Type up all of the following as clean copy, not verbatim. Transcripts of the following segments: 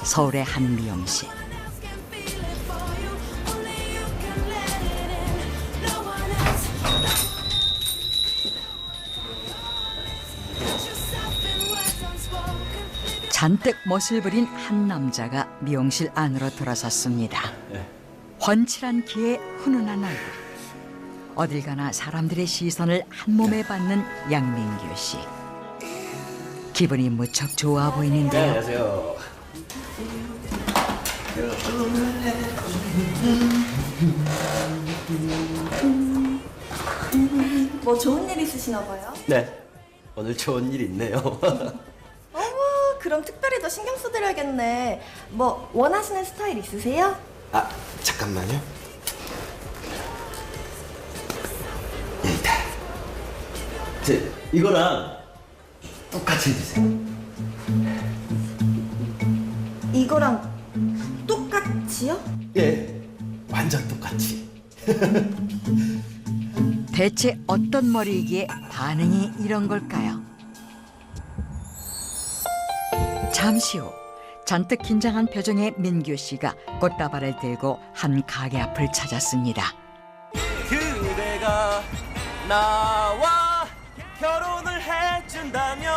서울의 한 미용실. 잔뜩 멋을 부린 한 남자가 미용실 안으로 들어섰습니다. 훤칠한 키에 훈훈한 얼굴. 어딜 가나 사람들의 시선을 한 몸에 받는 양민규 씨. 기분이 무척 좋아 보이는데요. 안녕하세요. 뭐 좋은 일 있으시나 봐요? 네, 오늘 좋은 일 있네요. 어머, 그럼 특별히 더 신경 써드려야겠네. 뭐 원하시는 스타일 있으세요? 아, 잠깐만요. 이거랑 똑같이 해주세요. 이거랑 똑같이요? 예, 완전 똑같이. 대체 어떤 머리이기에 반응이 이런 걸까요? 잠시 후 잔뜩 긴장한 표정의 민규 씨가 꽃다발을 들고 한 가게 앞을 찾았습니다. 그대가 나와 결혼을 해준다면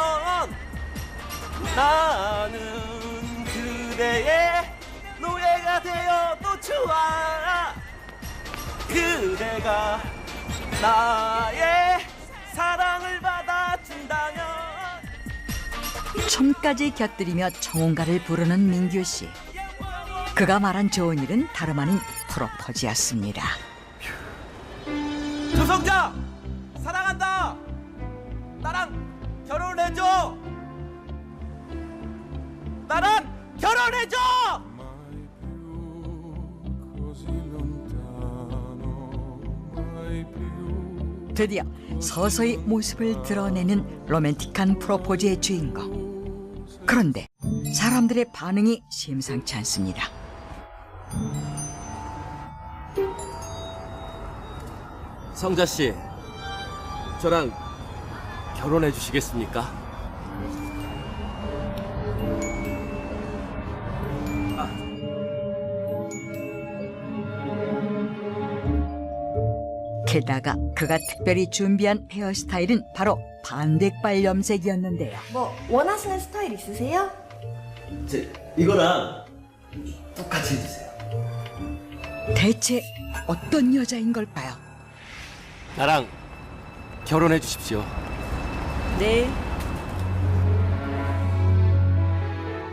나는 그대의 노예가 되어도 좋아. 그대가 나의 사랑을 받아준다면. 춤까지 곁들이며 청혼가를 부르는 민규 씨. 그가 말한 좋은 일은 다름 아닌 프로포즈였습니다. 조성자 사랑한다. 나랑 결혼해줘. 나랑 결혼해줘. 드디어 서서히 모습을 드러내는 로맨틱한 프로포즈의 주인공. 그런데 사람들의 반응이 심상치 않습니다. 성자 씨, 저랑 결혼해 주시겠습니까? 게다가 그가 특별히 준비한 헤어스타일은 바로 반대발 염색이었는데요. 뭐 원하시는 스타일 있으세요? 이거랑 똑같이 해주세요. 대체 어떤 여자인 걸까요? 나랑 결혼해 주십시오. 네.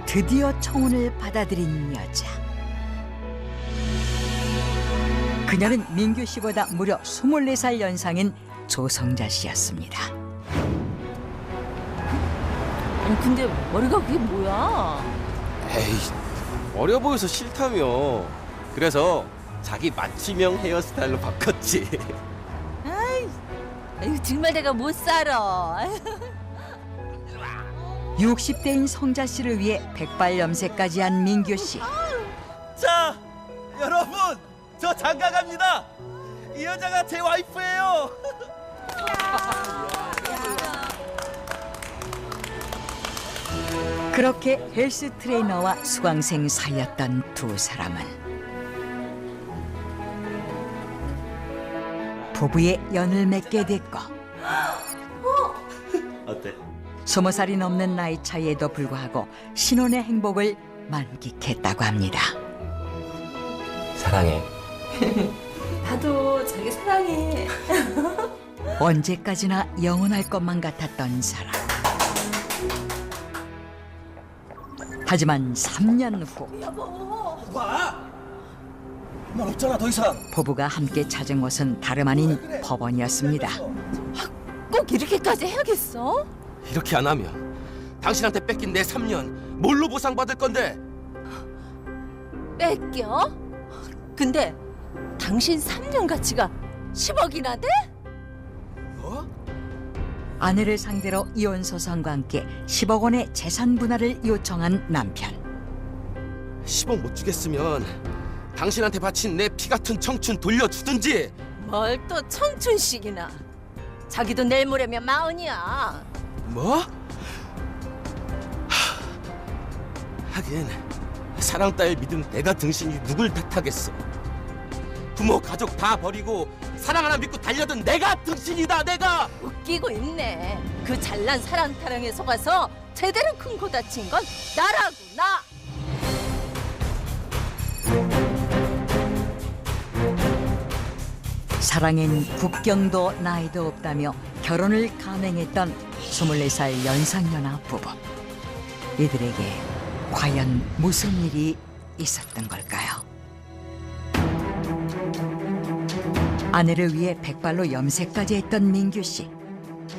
드디어 청혼을 받아들인 여자. 그녀는 민규 씨보다 무려 24살 연상인 조성자 씨였습니다. 아니 근데 머리가 그게 뭐야? 에이, 어려 보여서 싫다며. 그래서 자기 맞춤형 헤어스타일로 바꿨지. 아유 정말 내가 못 살아. 60대인 성자 씨를 위해 백발 염색까지 한 민규 씨. 자, 여러분, 저 장가 갑니다. 이 여자가 제 와이프예요. 그렇게 헬스 트레이너와 수강생 사이였던 두 사람은 부부의 연을 맺게 됐고 어때? 20살이 넘는 나이 차이에도 불구하고 신혼의 행복을 만끽했다고 합니다. 사랑해. 나도 자기 사랑해. 언제까지나 영원할 것만 같았던 사람. 하지만 3년 후 봐. 말 없잖아 더 이상. 부부가 함께 찾은 곳은 다름 아닌 법원이었습니다. 꼭 이렇게까지 해야겠어? 이렇게 안 하면 당신한테 뺏긴 내 3년 뭘로 보상받을 건데? 뺏겨? 근데 당신 3년 가치가 10억이나 돼? 뭐? 아내를 상대로 이혼 소송과 함께 10억 원의 재산 분할을 요청한 남편. 10억 못 주겠으면 당신한테 바친 내 피 같은 청춘 돌려주든지. 뭘 또 청춘식이나. 자기도 내일 모레면 40이야. 뭐? 하긴 사랑 따위 믿은 내가 등신이 누굴 탓하겠어. 부모 가족 다 버리고 사랑 하나 믿고 달려든 내가 등신이다. 내가. 웃기고 있네. 그 잘난 사랑 타령에 속아서 제대로 큰 코 다친 건 나라고 나. 사랑엔 국경도 나이도 없다며 결혼을 감행했던 24살 연상연하 부부. 이들에게 과연 무슨 일이 있었던 걸까요? 아내를 위해 백발로 염색까지 했던 민규 씨.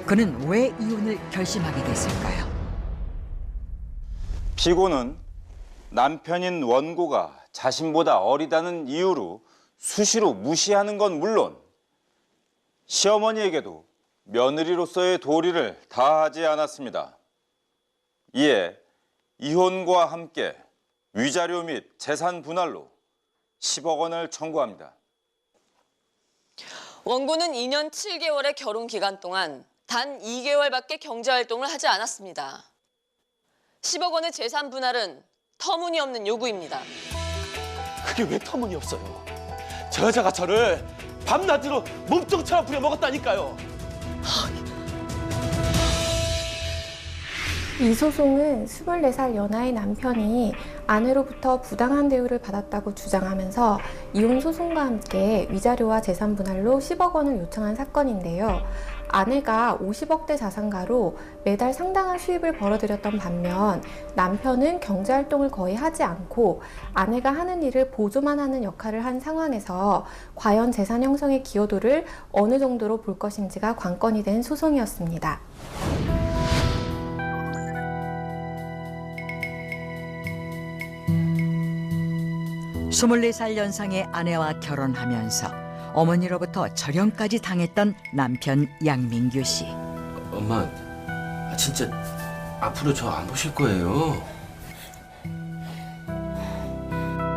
그는 왜 이혼을 결심하게 됐을까요? 피고는 남편인 원고가 자신보다 어리다는 이유로 수시로 무시하는 건 물론 시어머니에게도 며느리로서의 도리를 다하지 않았습니다. 이에 이혼과 함께 위자료 및 재산 분할로 10억 원을 청구합니다. 원고는 2년 7개월의 결혼 기간 동안 단 2개월밖에 경제활동을 하지 않았습니다. 10억 원의 재산 분할은 터무니없는 요구입니다. 그게 왜 터무니없어요? 저 여자가 저를 밤낮으로 몸뚱처럼 부려먹었다니까요. 이 소송은 24살 연하의 남편이 아내로부터 부당한 대우를 받았다고 주장하면서 이혼 소송과 함께 위자료와 재산 분할로 10억 원을 요청한 사건인데요. 아내가 50억대 자산가로 매달 상당한 수입을 벌어들였던 반면 남편은 경제활동을 거의 하지 않고 아내가 하는 일을 보조만 하는 역할을 한 상황에서 과연 재산 형성의 기여도를 어느 정도로 볼 것인지가 관건이 된 소송이었습니다. 스물네 살 연상의 아내와 결혼하면서 어머니로부터 절연까지 당했던 남편 양민규 씨. 엄마, 진짜 앞으로 저 안 보실 거예요?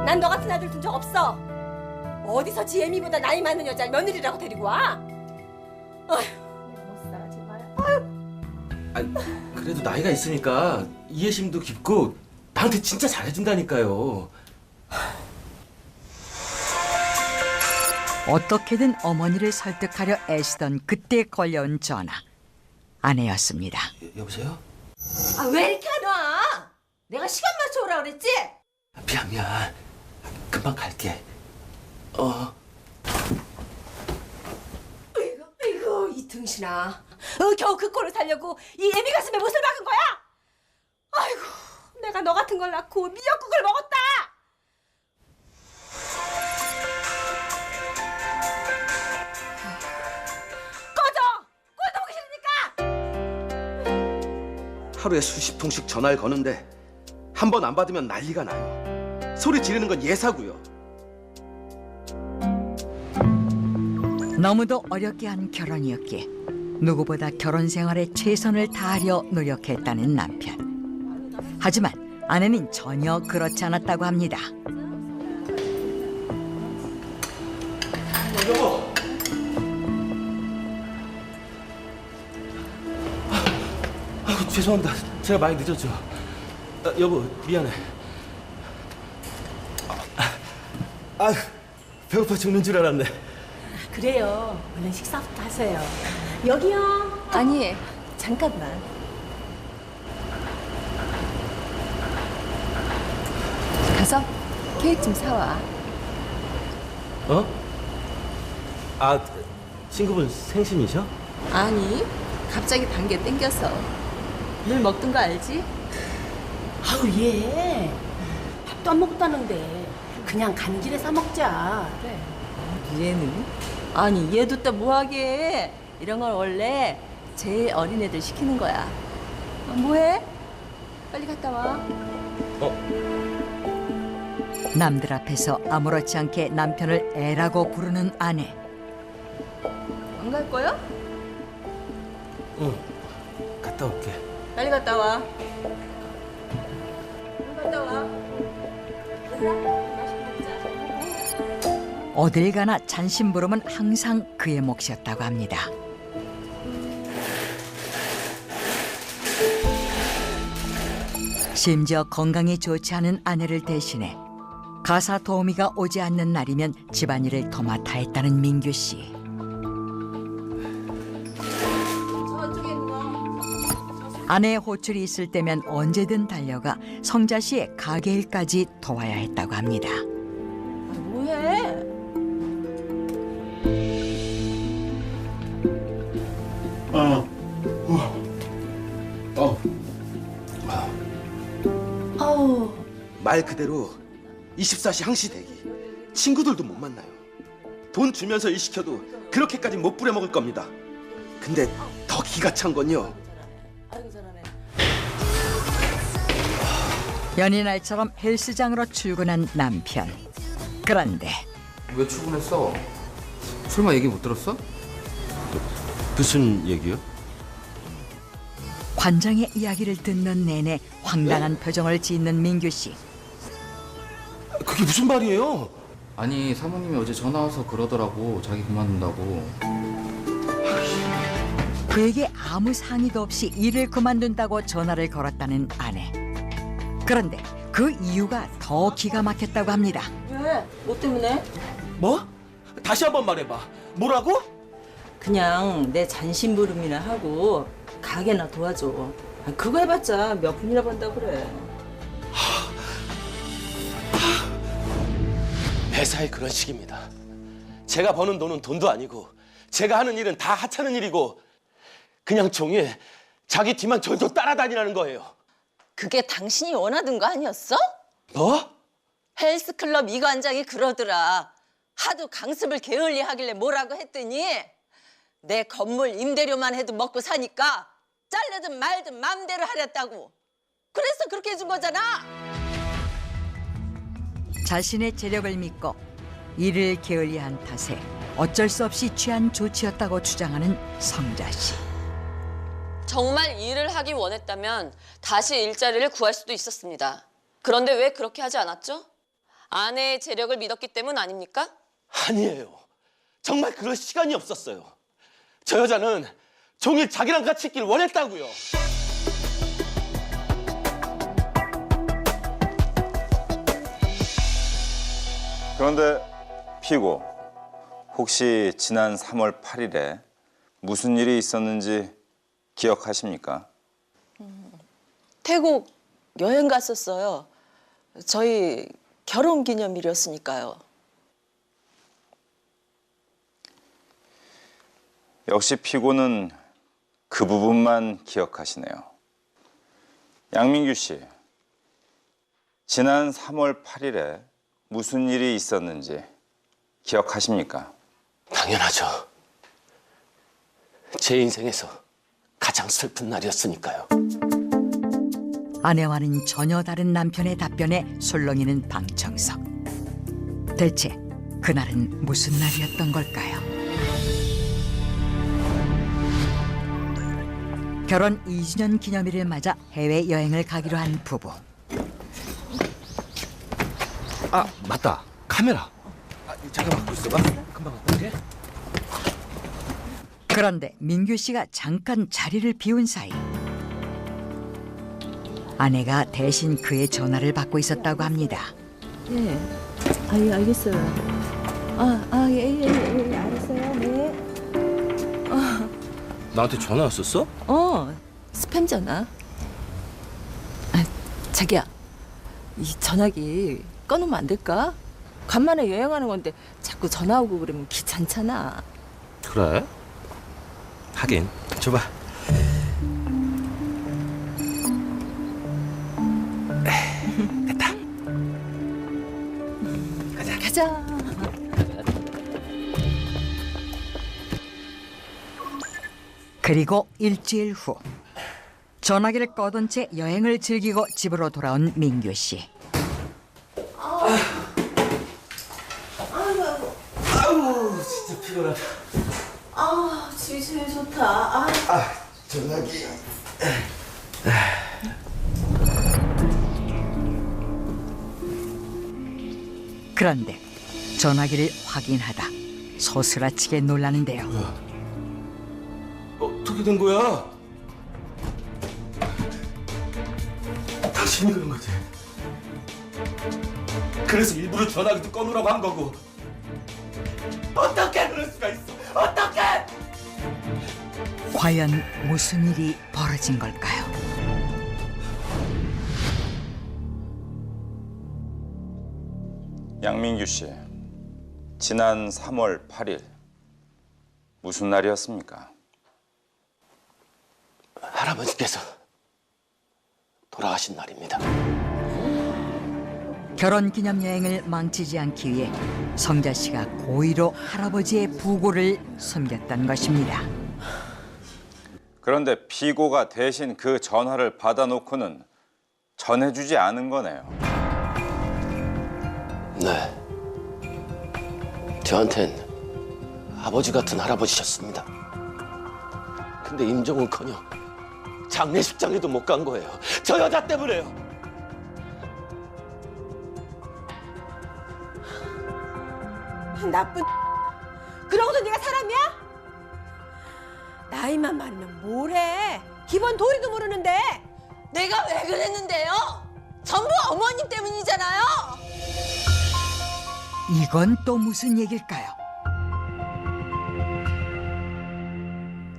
난 너 같은 아들 둔 적 없어. 어디서 지혜미보다 나이 많은 여자를 며느리라고 데리고 와? 못 살아 정말. 아니, 그래도 나이가 있으니까 이해심도 깊고 나한테 진짜 잘해준다니까요. 어떻게든 어머니를 설득하려 애쓰던 그때 걸려온 전화. 아내였습니다. 여보세요? 아, 왜 이렇게 안 와? 내가 시간 맞춰 오라 그랬지? 미안. 금방 갈게. 아이고 이 등신아. 겨우 그 꼴을 살려고 이 애미 가슴에 못을 박은 거야? 아이고 내가 너 같은 걸 낳고 미역국을 먹었다. 하루에 수십 통씩 전화를 거는데 한 번 안 받으면 난리가 나요. 소리 지르는 건 예사고요. 너무도 어렵게 한 결혼이었기에 누구보다 결혼 생활에 최선을 다하려 노력했다는 남편. 하지만 아내는 전혀 그렇지 않았다고 합니다. 여보! 아이고, 죄송합니다. 제가 많이 늦었죠. 여보, 미안해. 배고파 죽는 줄 알았네. 그래요. 얼른 식사부터 하세요. 여기요. 아니 잠깐만. 가서 케이크 좀 사와. 친구분 생신이셔? 아니 갑자기 단계 땡겨서. 늘 먹던 거 알지? 아우 얘 밥도 안 먹었다는데 그냥 간 길에 사 먹자. 그래. 얘는? 아니 얘도 또 뭐하게. 이런 건 원래 제일 어린 애들 시키는 거야. 뭐해? 빨리 갔다 와. 남들 앞에서 아무렇지 않게 남편을 애라고 부르는 아내. 안 갈 거야? 응. 갔다 올게. 빨리 갔다 와. 빨리 갔다 와. 어딜 가나 잔심부름은 항상 그의 몫이었다고 합니다. 심지어 건강이 좋지 않은 아내를 대신해 가사 도우미가 오지 않는 날이면 집안일을 도맡아 했다는 민규 씨. 아내의 호출이 있을 때면 언제든 달려가 성자 씨의 가게 일까지 도와야 했다고 합니다. 뭐해? 아우, 말 그대로 24시 항시대기. 친구들도 못 만나요. 돈 주면서 일 시켜도 그렇게까지 못 부려먹을 겁니다. 근데 더 기가 찬 건요. 아이고 잘하네. 연인날처럼 헬스장으로 출근한 남편. 그런데 왜 출근했어? 설마 얘기 못 들었어? 무슨 얘기요? 관장의 이야기를 듣는 내내 황당한 표정을 짓는 민규 씨. 그게 무슨 말이에요? 아니 사모님이 어제 전화 와서 그러더라고. 자기 그만둔다고. 그에게 아무 상의도 없이 일을 그만둔다고 전화를 걸었다는 아내. 그런데 그 이유가 더 기가 막혔다고 합니다. 왜? 뭐 때문에? 뭐? 다시 한번 말해봐. 뭐라고? 그냥 내 잔심부름이나 하고 가게나 도와줘. 그거 해봤자 몇 푼이나 번다 그래. 회사에 그런 식입니다. 제가 버는 돈은 돈도 아니고 제가 하는 일은 다 하찮은 일이고 그냥 종일 자기 뒤만 졸졸 따라다니라는 거예요. 그게 당신이 원하던 거 아니었어? 뭐? 헬스클럽 이 관장이 그러더라. 하도 강습을 게을리 하길래 뭐라고 했더니 내 건물 임대료만 해도 먹고 사니까 잘르든 말든 맘대로 하랬다고. 그래서 그렇게 해준 거잖아. 자신의 재력을 믿고 일을 게을리한 탓에 어쩔 수 없이 취한 조치였다고 주장하는 성자 씨. 정말 일을 하기 원했다면 다시 일자리를 구할 수도 있었습니다. 그런데 왜 그렇게 하지 않았죠? 아내의 재력을 믿었기 때문 아닙니까? 아니에요. 정말 그럴 시간이 없었어요. 저 여자는 종일 자기랑 같이 있길 원했다고요. 그런데 피고, 혹시 지난 3월 8일에 무슨 일이 있었는지 기억하십니까? 태국 여행 갔었어요. 저희 결혼 기념일이었으니까요. 역시 피고는 그 부분만 기억하시네요. 양민규 씨, 지난 3월 8일에 무슨 일이 있었는지 기억하십니까? 당연하죠. 제 인생에서 가장 슬픈 날이었으니까요. 아내와는 전혀 다른 남편의 답변에 술렁이는 방청석. 대체 그날은 무슨 날이었던 걸까요? 결혼 2주년 기념일을 맞아 해외여행을 가기로 한 부부. 아, 맞다. 카메라. 잠깐만 갖고 있어봐. 금방 갖다 올게. 그런데 민규 씨가 잠깐 자리를 비운 사이 아내가 대신 그의 전화를 받고 있었다고 합니다. 예. 예, 알겠어요. 예, 알았어요. 네. 나한테 전화 왔었어? 스팸 전화. 자기야, 이 전화기 꺼놓으면 안 될까? 간만에 여행하는 건데 자꾸 전화 오고 그러면 귀찮잖아. 그래? 하긴. 줘봐. 됐다. 가자. 그리고 일주일 후 전화기를 꺼둔 채 여행을 즐기고 집으로 돌아온 민규 씨. 아우 진짜 피곤하다. 집이 제일 좋다. 전화기. 그런데 전화기를 확인하다 소스라치게 놀라는데요. 어떻게 된 거야? 당신 당신이 그런 거지. 그래서 일부러 전화기도 꺼놓으라고 한 거고. 어떻게 그럴 수가 있어? 어떻게? 과연 무슨 일이 벌어진 걸까요? 양민규 씨, 지난 3월 8일 무슨 날이었습니까? 할아버지께서 돌아가신 날입니다. 결혼 기념 여행을 망치지 않기 위해 성자 씨가 고의로 할아버지의 부고를 숨겼던 것입니다. 그런데 피고가 대신 그 전화를 받아놓고는 전해주지 않은 거네요. 네. 저한텐 아버지 같은 할아버지셨습니다. 근데 임종은커녕 장례식장에도 못 간 거예요. 저 여자 때문에요. 나쁜 그러고도 네가 사람이야? 나이만 많으면 뭐래? 기본 도리도 모르는데. 내가 왜 그랬는데요? 전부 어머님 때문이잖아요. 이건 또 무슨 얘길까요?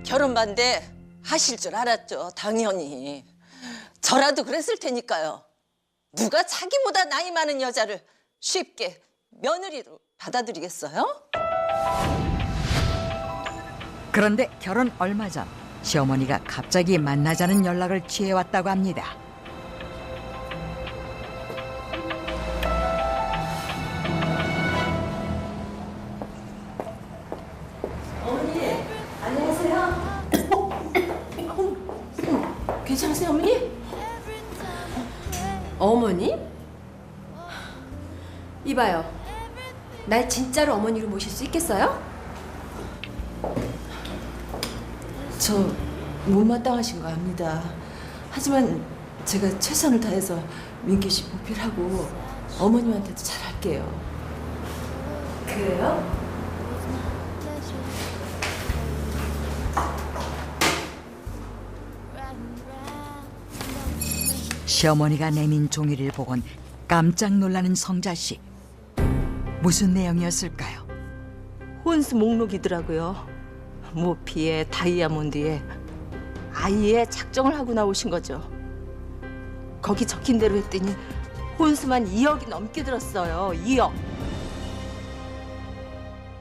결혼 반대 하실 줄 알았죠, 당연히. 저라도 그랬을 테니까요. 누가 자기보다 나이 많은 여자를 쉽게 며느리로 받아들이겠어요? 그런데 결혼 얼마 전 시어머니가 갑자기 만나자는 연락을 취해왔다고 합니다. 어머니, 안녕하세요. 괜찮으세요, 어머니? 어머니? 이봐요. 날 진짜로 어머니로 모실 수 있겠어요? 저 못마땅하신 거 압니다. 하지만 제가 최선을 다해서 민규 씨 보필하고 어머님한테도 잘할게요. 그래요? 시어머니가 내민 종이를 보곤 깜짝 놀라는 성자 씨. 무슨 내용이었을까요? 혼수 목록이더라고요. 모피에 다이아몬드에 아예 작정을 하고 나오신 거죠. 거기 적힌 대로 했더니 혼수만 2억이 넘게 들었어요. 2억.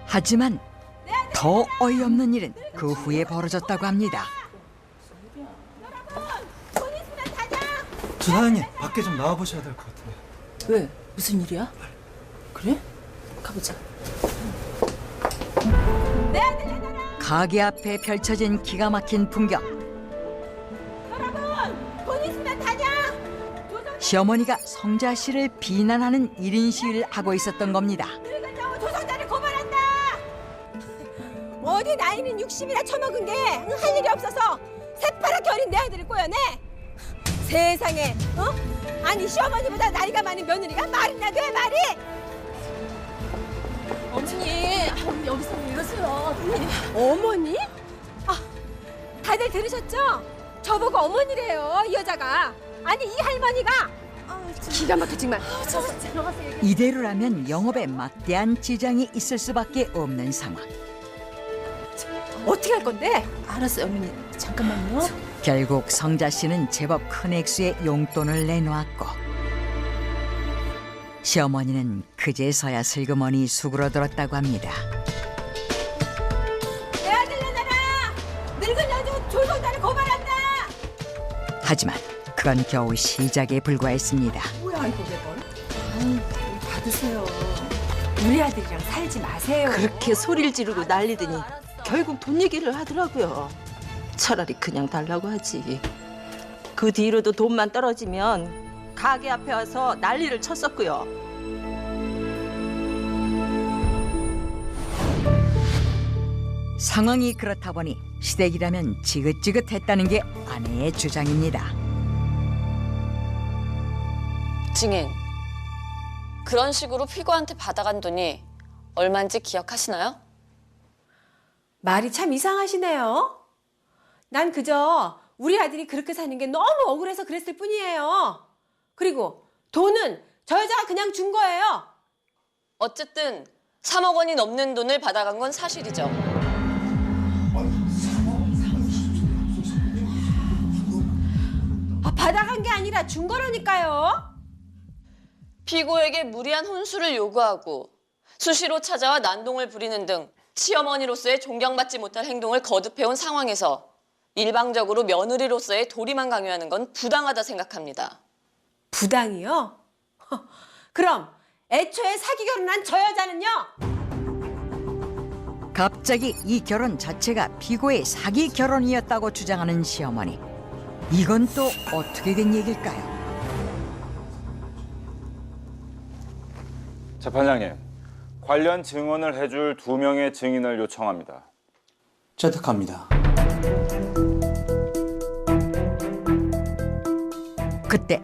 하지만 더 어이없는 일은 그 후에 벌어졌다고 합니다. 저 사장님 밖에 좀 나와 보셔야 될 것 같아요. 왜? 무슨 일이야? 그래? 가보자. 가게 앞에 펼쳐진 기가 막힌 풍경. 돈 있으면 다녀! 시어머니가 성자 씨를 비난하는 1인 시위를 하고 있었던 겁니다. 늙은다고 조선자를 고발한다! 어디 나이는 60이나 처먹은 게 할 일이 없어서 새파랗게 어린 내 아들을 꼬여내? 세상에, 어? 아니 시어머니보다 나이가 많은 며느리가 말이나 돼, 말이? 어머니, 여기서 왜 이러세요? 어머니? 아, 다들 들으셨죠? 저보고 어머니래요, 이 여자가. 아니 이 할머니가 기가 막혀 정말. 이대로라면 영업에 막대한 지장이 있을 수밖에 없는 상황. 어떻게 할 건데? 알았어요, 어머니. 잠깐만요. 결국 성자 씨는 제법 큰 액수의 용돈을 내놓았고 시어머니는 그제서야 슬그머니 수그러들었다고 합니다. 내 아들 내놔라! 늙은 여자 조선자를 고발한다! 하지만 그건 겨우 시작에 불과했습니다. 뭐야 이거 매번? 아유, 받으세요. 우리 아들이랑 살지 마세요. 그렇게 소리를 지르고 난리더니 결국 돈 얘기를 하더라고요. 차라리 그냥 달라고 하지. 그 뒤로도 돈만 떨어지면 가게 앞에 와서 난리를 쳤었고요. 상황이 그렇다 보니 시댁이라면 지긋지긋했다는 게 아내의 주장입니다. 증인, 그런 식으로 피고한테 받아간 돈이 얼마인지 기억하시나요? 말이 참 이상하시네요. 난 그저 우리 아들이 그렇게 사는 게 너무 억울해서 그랬을 뿐이에요. 그리고 돈은 저 여자가 그냥 준 거예요. 어쨌든 3억 원이 넘는 돈을 받아간 건 사실이죠. 받아간 게 아니라 준 거라니까요. 피고에게 무리한 혼수를 요구하고 수시로 찾아와 난동을 부리는 등 시어머니로서의 존경받지 못할 행동을 거듭해온 상황에서 일방적으로 며느리로서의 도리만 강요하는 건 부당하다 생각합니다. 부당이요? 그럼 애초에 사기 결혼한 저 여자는요? 갑자기 이 결혼 자체가 피고의 사기 결혼이었다고 주장하는 시어머니. 이건 또 어떻게 된 얘기일까요? 재판장님, 관련 증언을 해줄 2명의 증인을 요청합니다. 채택합니다. 그때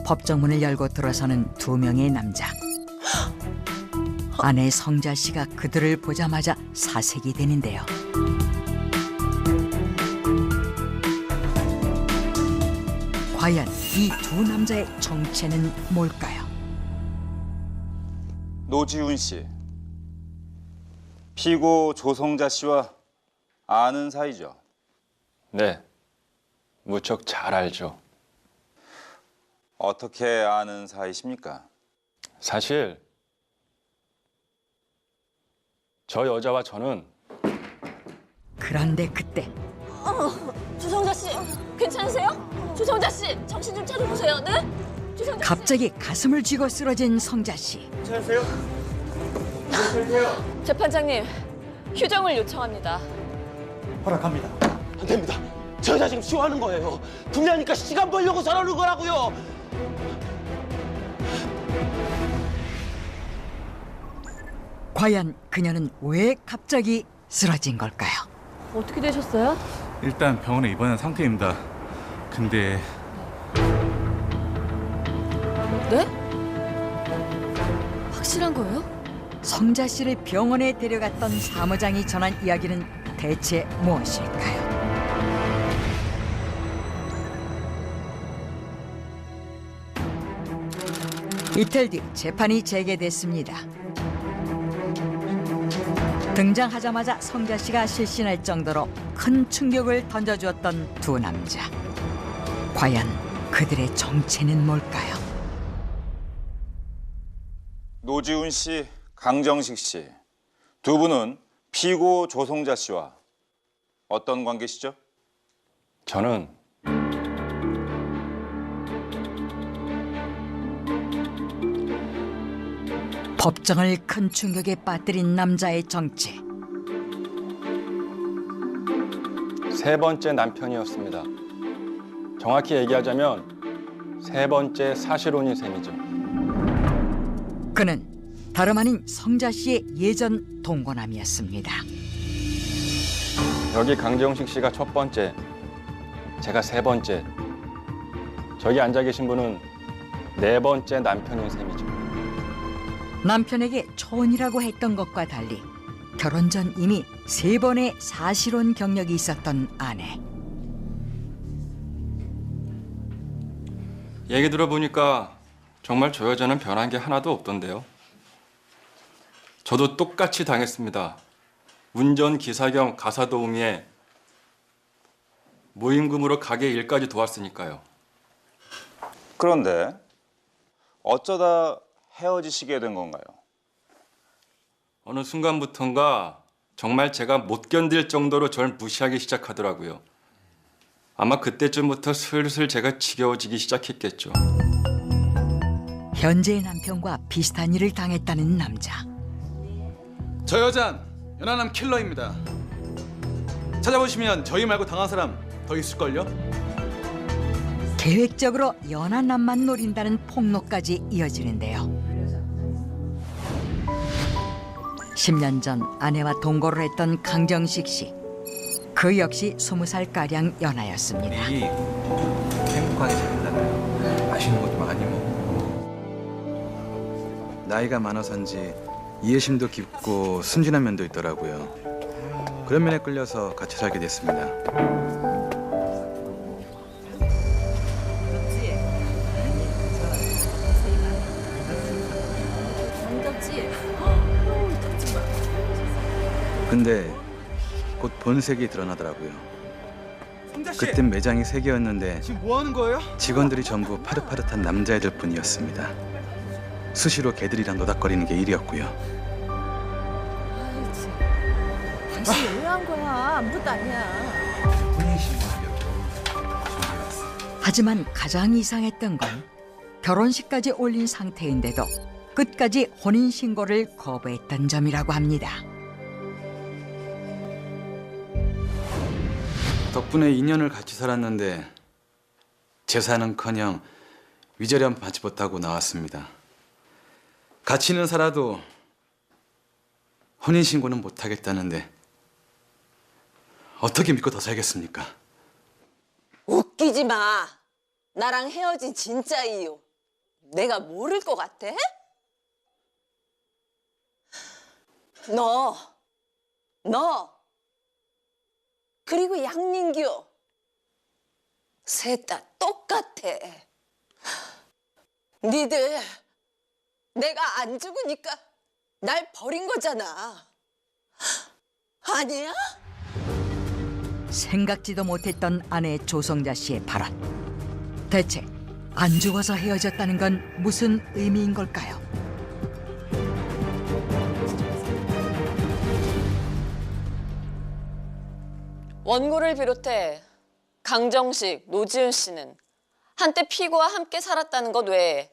법정문을 열고 들어서는 2명의 남자. 아내 성자 씨가 그들을 보자마자 사색이 되는데요. 과연 이 2 남자의 정체는 뭘까요? 노지훈 씨, 피고 조성자 씨와 아는 사이죠? 네, 무척 잘 알죠. 어떻게 아는 사이십니까? 사실 저 여자와 저는 그런데 그때 조성자 씨, 괜찮으세요? 조성자 씨, 정신 좀 차려보세요. 네? 조성자 씨. 갑자기 가슴을 쥐고 쓰러진 성자 씨. 재판장님, 휴정을 요청합니다. 허락합니다. 안 됩니다. 저 여자 지금 쇼하는 거예요. 분리하니까 시간 벌려고 저러는 거라고요. 과연 그녀는 왜 갑자기 쓰러진 걸까요? 어떻게 되셨어요? 일단 병원에 입원한 상태입니다. 근데 네? 확실한 거예요? 성자 씨를 병원에 데려갔던 사무장이 전한 이야기는 대체 무엇일까요? 이틀 뒤 재판이 재개됐습니다. 등장하자마자 성자 씨가 실신할 정도로 큰 충격을 던져주었던 2 남자. 과연 그들의 정체는 뭘까요? 노지훈 씨, 강정식 씨, 2분은 피고 조성자 씨와 어떤 관계시죠? 저는 법정을 큰 충격에 빠뜨린 남자의 정체. 3번째 남편이었습니다. 정확히 얘기하자면 3번째 사실혼인 셈이죠. 그는 다름 아닌 성자 씨의 예전 동거남이었습니다. 여기 강정식 씨가 1번째, 제가 3번째, 저기 앉아 계신 분은 4번째 남편인 셈이죠. 남편에게 초혼이라고 했던 것과 달리 결혼 전 이미 3번의 사실혼 경력이 있었던 아내. 얘기 들어보니까 정말 저 여자는 변한 게 하나도 없던데요. 저도 똑같이 당했습니다. 운전기사 겸 가사 도우미에 무임금으로 가게 일까지 도왔으니까요. 그런데 어쩌다 헤어지시게 된 건가요? 어느 순간부턴가 정말 제가 못 견딜 정도로 절 무시하기 시작하더라고요. 아마 그때쯤부터 슬슬 제가 지겨워지기 시작했겠죠. 현재의 남편과 비슷한 일을 당했다는 남자. 저 여잔 연하남 킬러입니다. 찾아보시면 저희 말고 당한 사람 더 있을걸요? 계획적으로 연하남만 노린다는 폭로까지 이어지는데요. 10년 전 아내와 동거를 했던 강정식 씨. 그 역시 20살가량 연하였습니다. 이 행복하게 살다가요. 맛있는 것도 많이 먹고. 나이가 많아서인지 이해심도 깊고 순진한 면도 있더라고요. 그런 면에 끌려서 같이 살게 됐습니다. 알지? 근데 곧 본색이 드러나더라고요. 그땐 매장이 3개였는데 지금 뭐 하는 거예요? 직원들이 전부 파릇파릇한 남자애들 뿐이었습니다. 수시로 걔들이랑 노닥거리는 게 일이었고요. 당신 왜 한 거야? 아무것도 아니야. 하지만 가장 이상했던 건 결혼식까지 올린 상태인데도 끝까지 혼인신고를 거부했던 점이라고 합니다. 덕분에 2년을 같이 살았는데 제사는커녕 위자료 한 번 받지 못하고 나왔습니다. 같이는 살아도 혼인신고는 못하겠다는데 어떻게 믿고 더 살겠습니까? 웃기지 마. 나랑 헤어진 진짜 이유 내가 모를 것 같아? 너 그리고 양민규 셋 다 똑같아. 니들 내가 안 죽으니까 날 버린 거잖아. 아니야? 생각지도 못했던 아내 조성자 씨의 발언. 대체 안 죽어서 헤어졌다는 건 무슨 의미인 걸까요? 원고를 비롯해 강정식, 노지은 씨는 한때 피고와 함께 살았다는 것 외에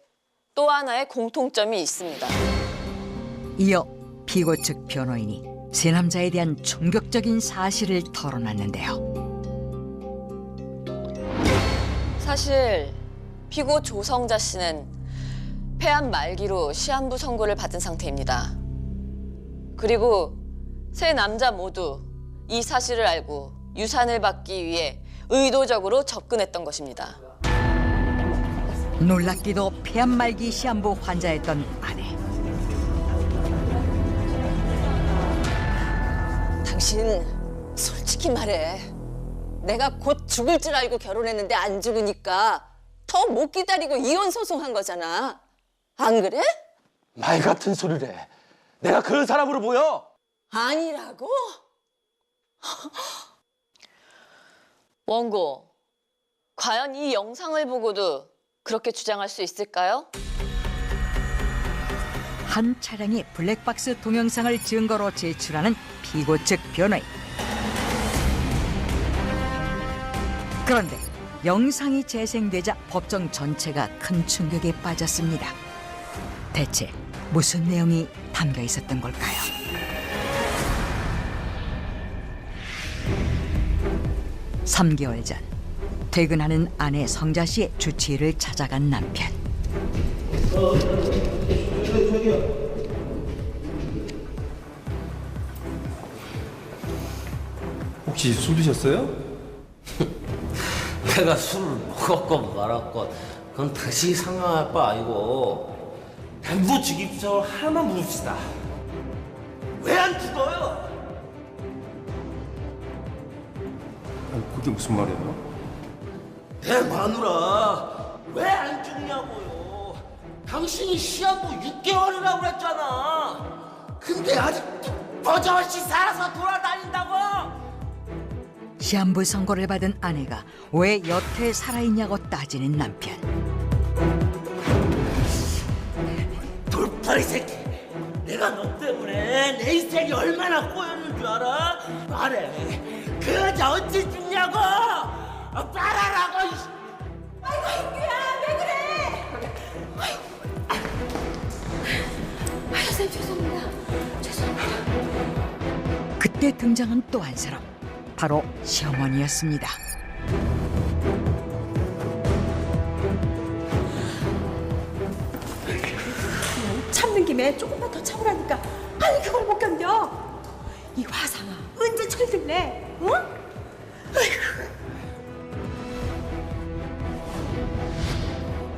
또 하나의 공통점이 있습니다. 이어 피고 측 변호인이 세 남자에 대한 충격적인 사실을 털어놨는데요. 사실 피고 조성자 씨는 폐암 말기로 시한부 선고를 받은 상태입니다. 그리고 세 남자 모두 이 사실을 알고 유산을 받기 위해 의도적으로 접근했던 것입니다. 놀랍게도 폐암 말기 시한부 환자였던 아내. 당신 솔직히 말해. 내가 곧 죽을 줄 알고 결혼했는데 안 죽으니까 더 못 기다리고 이혼 소송한 거잖아. 안 그래? 말 같은 소리를 해. 내가 그런 사람으로 보여? 아니라고? 원고, 과연 이 영상을 보고도 그렇게 주장할 수 있을까요? 한 차량의 블랙박스 동영상을 증거로 제출하는 피고 측 변호인. 그런데 영상이 재생되자 법정 전체가 큰 충격에 빠졌습니다. 대체 무슨 내용이 담겨 있었던 걸까요? (3개월) 전 퇴근하는 아내 성자 씨의 주치의를 찾아간 남편. 혹시 술 드셨어요? 내가 술을 먹었건 말았건 그건 당신이 상관할 바 아니고 단부직입적으로 하나만 물읍시다. 왜 안 죽어요? 아니, 그게 무슨 말이에요? 내 마누라 왜 안 죽냐고요. 당신이 시한부 6개월이라고 그랬잖아. 근데 아직도 버젓이 살아서 돌아다닌다고. 시한부 선고를 받은 아내가 왜 여태 살아있냐고 따지는 남편. 돌팔이 새끼, 내가 너 때문에 내 인생이 얼마나 꼬였는 줄 알아? 말해, 그 여자 언제 죽냐고! 말하라고! 아이고 인규야 왜 그래? 아유 선생님 죄송합니다. 그때 등장한 또 한 사람. 바로 시어머니였습니다. 참는 김에 조금만 더 참으라니까. 아니 그걸 못 견뎌. 이 화상아 언제 철들래? 응?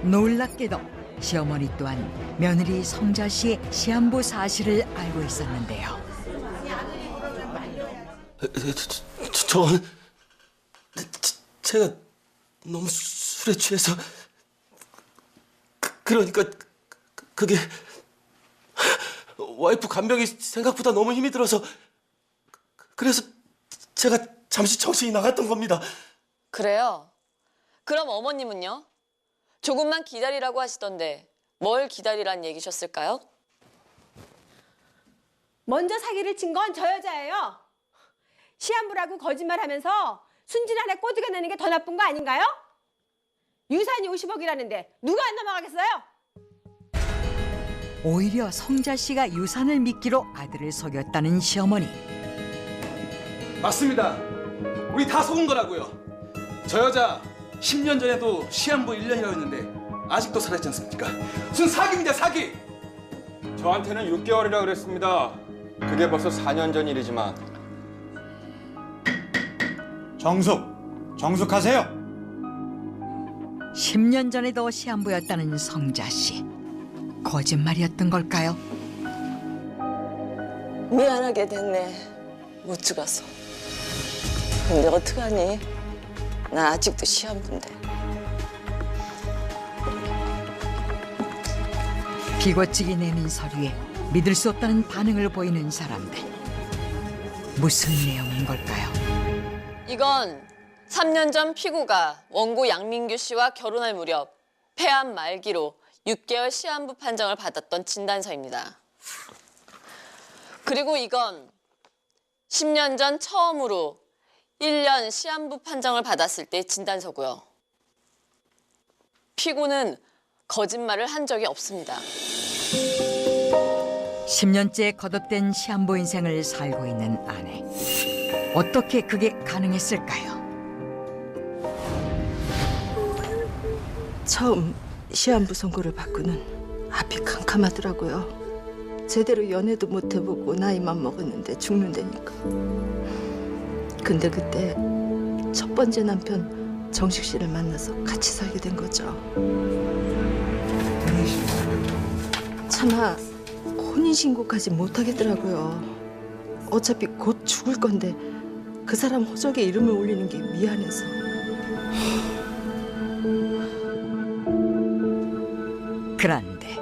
놀랍게도 시어머니 또한 며느리 성자 씨의 시한부 사실을 알고 있었는데요. 제가 너무 술에 취해서 그러니까 그게 와이프 간병이 생각보다 너무 힘이 들어서 그래서 제가 잠시 정신이 나갔던 겁니다. 그래요? 그럼 어머님은요? 조금만 기다리라고 하시던데 뭘 기다리란 얘기셨을까요? 먼저 사기를 친 건 저 여자예요. 시한부라고 거짓말하면서 순진한애 꼬드겨 내는 게 더 나쁜 거 아닌가요? 유산이 50억이라는데 누가 안 넘어가겠어요? 오히려 성자 씨가 유산을 미끼로 아들을 속였다는 시어머니. 맞습니다. 우리 다 속은 거라고요. 저 여자 10년 전에도 시한부 1년이라고 했는데 아직도 살아있지 않습니까? 무슨 사기입니다, 사기! 저한테는 6개월이라 그랬습니다. 그게 벌써 4년 전 일이지만. 정숙하세요. 10년 전에도 시한부였다는 성자 씨. 거짓말이었던 걸까요? 미안하게 됐네. 못 죽었어. 근데 어떡하니? 나 아직도 시한부인데. 비고치기 내민 서류에 믿을 수 없다는 반응을 보이는 사람들. 무슨 내용인 걸까요? 이건 3년 전 피고가 원고 양민규 씨와 결혼할 무렵 폐암 말기로 6개월 시한부 판정을 받았던 진단서입니다. 그리고 이건 10년 전 처음으로 1년 시한부 판정을 받았을 때 진단서고요. 피고는 거짓말을 한 적이 없습니다. 10년째 거듭된 시한부 인생을 살고 있는 아내. 어떻게 그게 가능했을까요? 처음 시한부 선고를 받고는 앞이 캄캄하더라고요. 제대로 연애도 못 해보고 나이만 먹었는데 죽는다니까. 근데 그때 첫 번째 남편 정식 씨를 만나서 같이 살게 된 거죠. 차마 혼인신고까지 못 하겠더라고요. 어차피 곧 죽을 건데 그 사람 호적에 이름을 올리는 게 미안해서. 그런데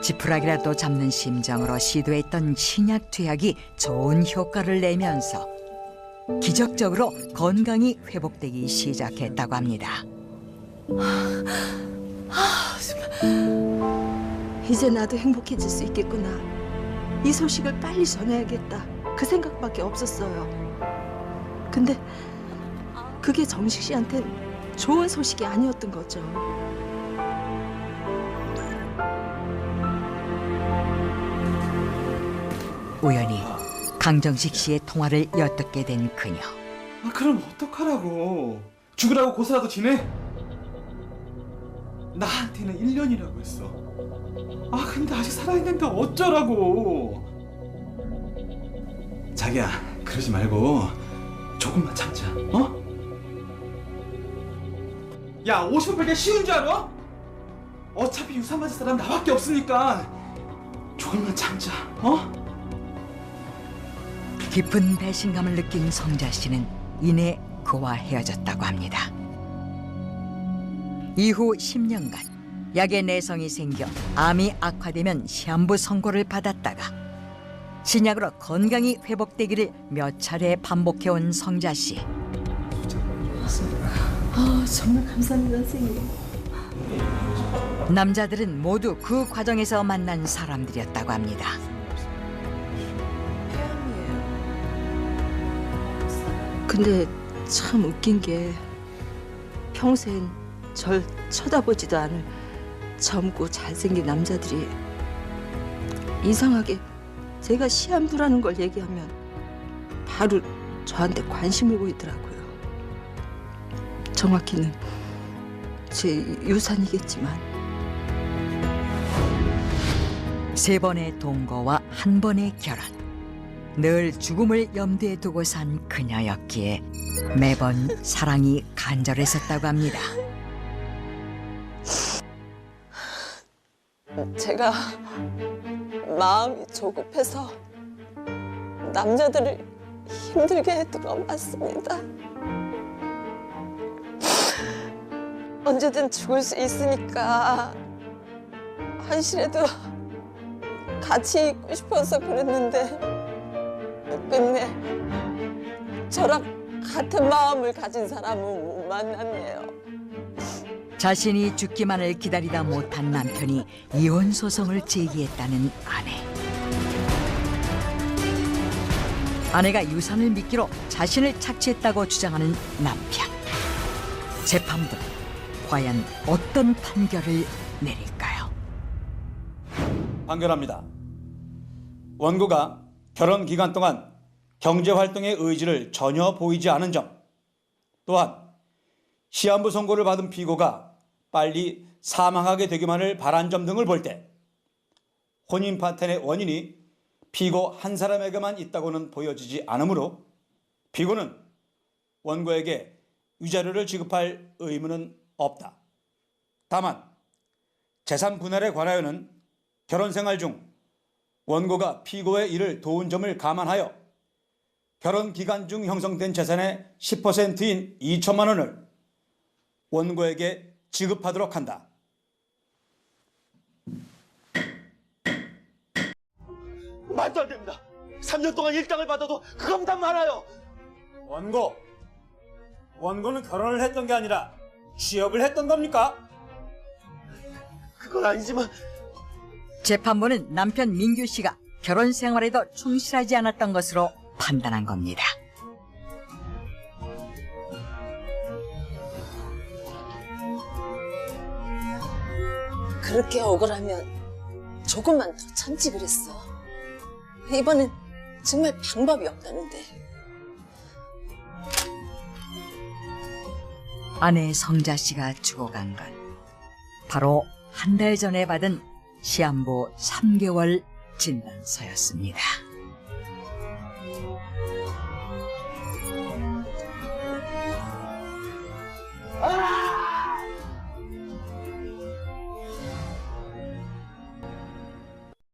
지푸라기라도 잡는 심정으로 시도했던 신약 투약이 좋은 효과를 내면서 기적적으로 건강이 회복되기 시작했다고 합니다. 이제 나도 행복해질 수 있겠구나. 이 소식을 빨리 전해야겠다. 그 생각밖에 없었어요. 근데 그게 정식 씨한텐 좋은 소식이 아니었던 거죠. 우연히 강정식 씨의 통화를 엿듣게 된 그녀. 그럼 어떡하라고? 죽으라고 고사라도 지내? 나한테는 1년이라고 했어. 근데 아직 살아있는데 어쩌라고? 자기야, 그러지 말고 조금만 참자, 어? 야, 50억밖에 쉬운 줄 알아? 어차피 유산 맞을 사람 나밖에 없으니까 조금만 참자, 어? 깊은 배신감을 느낀 성자 씨는 이내 그와 헤어졌다고 합니다. 이후 10년간 약의 내성이 생겨 암이 악화되면 시한부 선고를 받았다가 신약으로 건강이 회복되기를 몇 차례 반복해온 성자 씨. 정말 감사합니다, 선생님. 남자들은 모두 그 과정에서 만난 사람들이었다고 합니다. 근데 참 웃긴 게 평생 절 쳐다보지도 않을 젊고 잘생긴 남자들이 이상하게 제가 시한부라는 걸 얘기하면 바로 저한테 관심을 보이더라고요. 정확히는 제 유산이겠지만. 3번의 동거와 1번의 결혼. 늘 죽음을 염두에 두고 산 그녀였기에 매번 사랑이 간절했었다고 합니다. 제가 마음이 조급해서 남자들을 힘들게 했던 건 맞습니다. 언제든 죽을 수 있으니까 한시라도 같이 있고 싶어서 그랬는데 끝내 저랑 같은 마음을 가진 사람은 못 만났네요. 자신이 죽기만을 기다리다 못한 남편이 이혼 소송을 제기했다는 아내. 아내가 유산을 미끼로 자신을 착취했다고 주장하는 남편. 재판부 과연 어떤 판결을 내릴까요? 판결합니다. 원고가 결혼 기간 동안 경제 활동의 의지를 전혀 보이지 않은 점, 또한 시한부 선고를 받은 피고가 빨리 사망하게 되기만을 바란 점 등을 볼 때 혼인 파탄의 원인이 피고 한 사람에게만 있다고는 보여지지 않으므로 피고는 원고에게 위자료를 지급할 의무는 없다. 다만 재산 분할에 관하여는 결혼 생활 중 원고가 피고의 일을 도운 점을 감안하여 결혼 기간 중 형성된 재산의 10%인 2천만 원을 원고에게 지급하도록 한다. 말도 안 됩니다. 3년 동안 일당을 받아도 그거보다 많아요. 원고는 결혼을 했던 게 아니라 취업을 했던 겁니까? 그건 아니지만 재판부는 남편 민규 씨가 결혼 생활에도 충실하지 않았던 것으로 판단한 겁니다. 그렇게 억울하면 조금만 더 참지 그랬어. 이번엔 정말 방법이 없다는데. 아내 성자 씨가 죽어간 건 바로 한 달 전에 받은 시한부 3개월 진단서였습니다.